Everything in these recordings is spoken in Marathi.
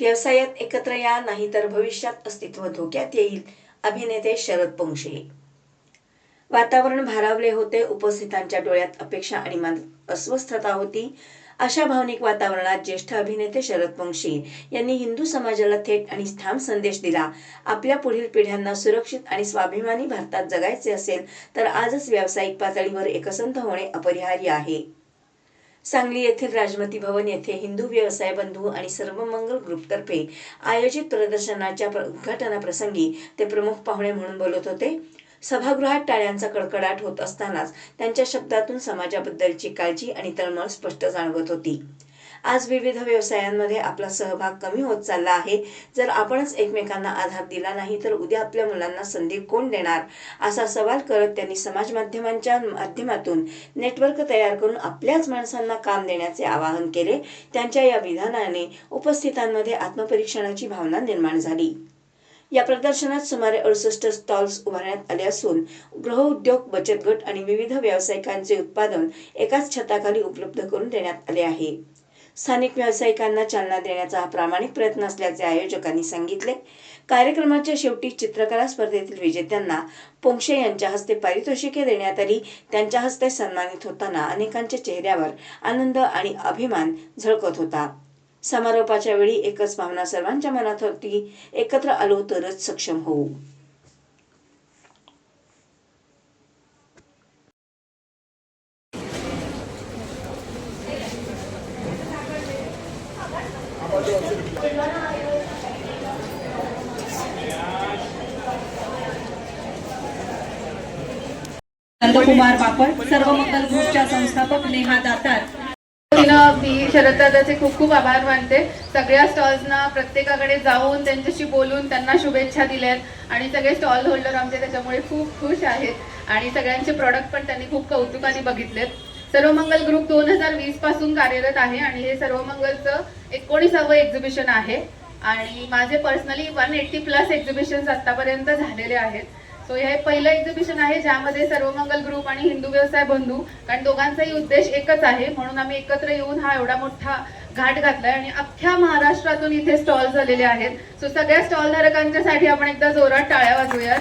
व्यवसायात एकत्र या, नाहीतर भविष्यात अस्तित्व धोक्यात येईल. अभिनेते शरद पोंक्षे. वातावरण भारावले होते. उपस्थितांच्या डोळ्यात अपेक्षा आणि मनात अस्वस्थता होती. अशा भावनिक वातावरणात ज्येष्ठ अभिनेते शरद पोंक्षे यांनी हिंदू समाजाला थेट आणि ठाम संदेश दिला. आपल्या पुढील पिढ्यांना सुरक्षित आणि स्वाभिमानी भारतात जगायचे असेल तर आजच व्यावसायिक पातळीवर एकसंध होणे अपरिहार्य आहे. सांगली येथील राजमती भवन येथे हिंदू व्यवसाय बंधू आणि सर्वमंगल ग्रुपतर्फे आयोजित प्रदर्शनाच्या उद्घाटनाप्रसंगी ते प्रमुख पाहुणे म्हणून बोलत होते. सभागृहात टाळ्यांचा कडकडाट होत असतानाच त्यांच्या शब्दातून समाजाबद्दलची काळजी आणि तळमळ स्पष्ट जाणवत होती. आज विविध व्यवसायांमध्ये आपला सहभाग कमी होत चालला आहे. जर आपणच एकमेकांना आधार दिला नाही तर उद्या आपल्या मुलांना संधी कोण देणार, असा सवाल करत त्यांनी समाज माध्यमांच्या माध्यमातून नेटवर्क तयार करून आपल्याच माणसांना काम देण्याचे आवाहन केले. त्यांच्या या विधानाने उपस्थितांमध्ये आत्मपरीक्षणाची भावना निर्माण झाली. या प्रदर्शनात सुमारे 68 स्टॉल्स उभारण्यात आले असून गृहउद्योग, बचत गट आणि विविध व्यावसायिकांचे उत्पादन एकाच छताखाली उपलब्ध करून देण्यात आले आहे. स्थानिक व्यावसायिकांना चालना देण्याचा हा प्रामाणिक प्रयत्न असल्याचे आयोजकांनी सांगितले. कार्यक्रमाच्या शेवटी चित्रकला स्पर्धेतील विजेत्यांना पोंक्षे यांच्या हस्ते पारितोषिके देण्यात आली. त्यांच्या हस्ते सन्मानित होताना अनेकांच्या चेहऱ्यावर आनंद आणि अभिमान झळकत होता. समारोपाच्या वेळी एकच भावना सर्वांच्या मनात होती, एकत्र आलो तरच सक्षम होऊ. नंदकुमार बापट, सर्वमंगल ग्रुपच्या संस्थापक नेहा दातार. मी शरद दादाचे खूप खूप आभार मानते. सगळ्या स्टॉल्सना प्रत्येकाकडे जाऊन त्यांच्याशी बोलून त्यांना शुभेच्छा दिल्यात आणि सगळे स्टॉल होल्डर आमचे त्याच्यामुळे खूप खुश आहेत आणि सगळ्यांचे प्रॉडक्ट पण त्यांनी खूप कौतुकाने बघितलेत. सर्वमंगल ग्रुप 2020 पासून कार्यरत आहे आणि हे सर्वमंगलचं 19वे एक्झिबिशन आहे आणि माझे पर्सनली 180+ एक्झिबिशन्स आतापर्यंत झालेले आहेत. सो हे पहिलं एक्झिबिशन आहे ज्यामध्ये सर्वमंगल ग्रुप आणि हिंदू व्यवसाय बंधू, कारण दोघांचाही उद्देश एकच आहे म्हणून आम्ही एकत्र येऊन हा एवढा मोठा घाट घातलाय आणि अख्ख्या महाराष्ट्रातून इथे स्टॉल झालेले आहेत. सो सगळ्या स्टॉल धारकांच्यासाठी आपण एकदा जोरात टाळ्या वाजवूयात.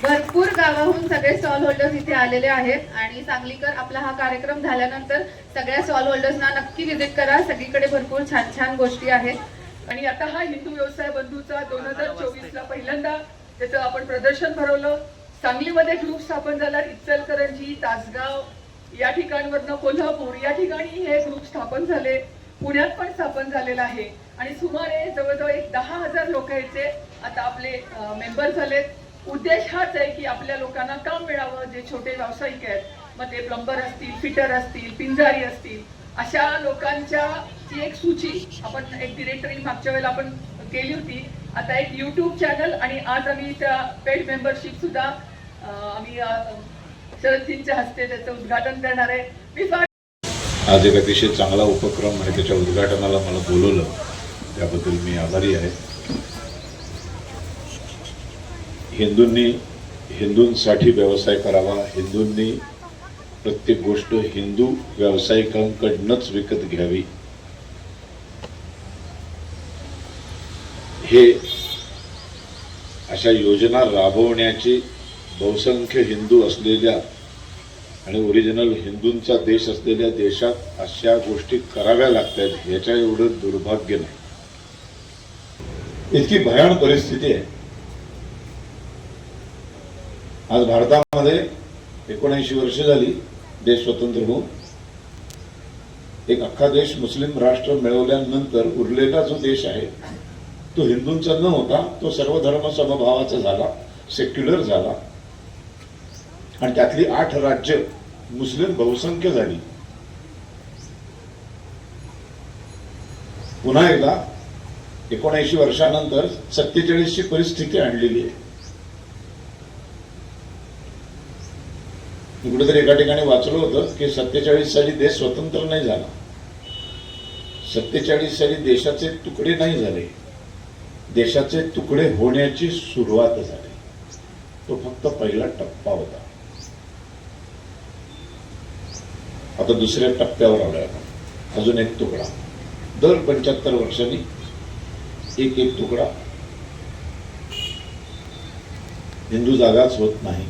भरपूर गावाहून सगळे स्टॉल होल्डर्स इथे आलेले आहेत आणि सांगलीकर आपला हा कार्यक्रम झाल्यानंतर सगळ्या स्टॉल होल्डर्सना नक्की व्हिजिट करा. सगळीकडे भरपूर छान छान गोष्टी आहेत आणि आता हा हिंदू व्यवसाय बंधूचा 2024ला पहिल्यांदा त्याचं आपण प्रदर्शन भरवलं. सांगलीमध्ये ग्रुप स्थापन झाला. इचलकरंजी, तासगाव या ठिकाणवरनं कोल्हापूर या ठिकाणी हे ग्रुप स्थापन झाले. पुण्यात पण स्थापन झालेलं आहे आणि सुमारे जवळजवळ 10,000 लोक याचे आता आपले मेंबर झालेत. उद्देश हाच आहे की आपल्या लोकांना काम मिळावं. जे छोटे व्यावसायिक आहेत, मग ते प्लंबर असतील, फिटर असतील, पिंजारी असतील, अशा लोकांच्या ची एक सूची आपण एक डिरेक्टरी मागच्या वेळेला आपण केली होती. आता एक YouTube चॅनल आणि आज आम्ही त्या पेड मेंबरशिप सुद्धा आम्ही शरदजींच्या हस्ते त्याचं उद्घाटन करणार आहे. आज एक अतिशय चांगला उपक्रम आणि त्याच्या उद्घाटनाला मला बोलवलं त्याबद्दल मी आभारी आहे. हिंदूंनी हिंदूंसाठी व्यवसाय करावा, हिंदूंनी प्रत्येक गोष्ट हिंदू व्यावसायिकांकडूनच विकत घ्यावी, हे अशा योजना राबवण्याची बहुसंख्य हिंदू असलेल्या आणि ओरिजिनल हिंदूंचा देश असलेल्या देशात अशा गोष्टी कराव्या लागतात याच्या एवढं दुर्भाग्य नाही. इतकी भयानक परिस्थिती आहे. आज भारतामध्ये 79 वर्ष झाली देश स्वतंत्र होऊन. एक अख्खा देश मुस्लिम राष्ट्र मिळवल्यानंतर उरलेला जो देश आहे तो हिंदूंचा न होता तो सर्व धर्म समभावाचा झाला, सेक्युलर झाला आणि त्यातली 8 राज्य मुस्लिम बहुसंख्य झाली. पुन्हा एकदा 79 वर्षानंतर 47ची परिस्थिती आणलेली आहे. मी कुठेतरी एका ठिकाणी वाचलं होतं की 47 साली देश स्वतंत्र नाही झाला, 47 साली देशाचे तुकडे नाही झाले, देशाचे तुकडे होण्याची सुरुवात झाली. तो फक्त पहिला टप्पा होता. आता दुसऱ्या टप्प्यावर आलोय आपण. अजून एक तुकडा. दर 75 वर्षांनी एक एक तुकडा हिंदू जागाच होत नाही.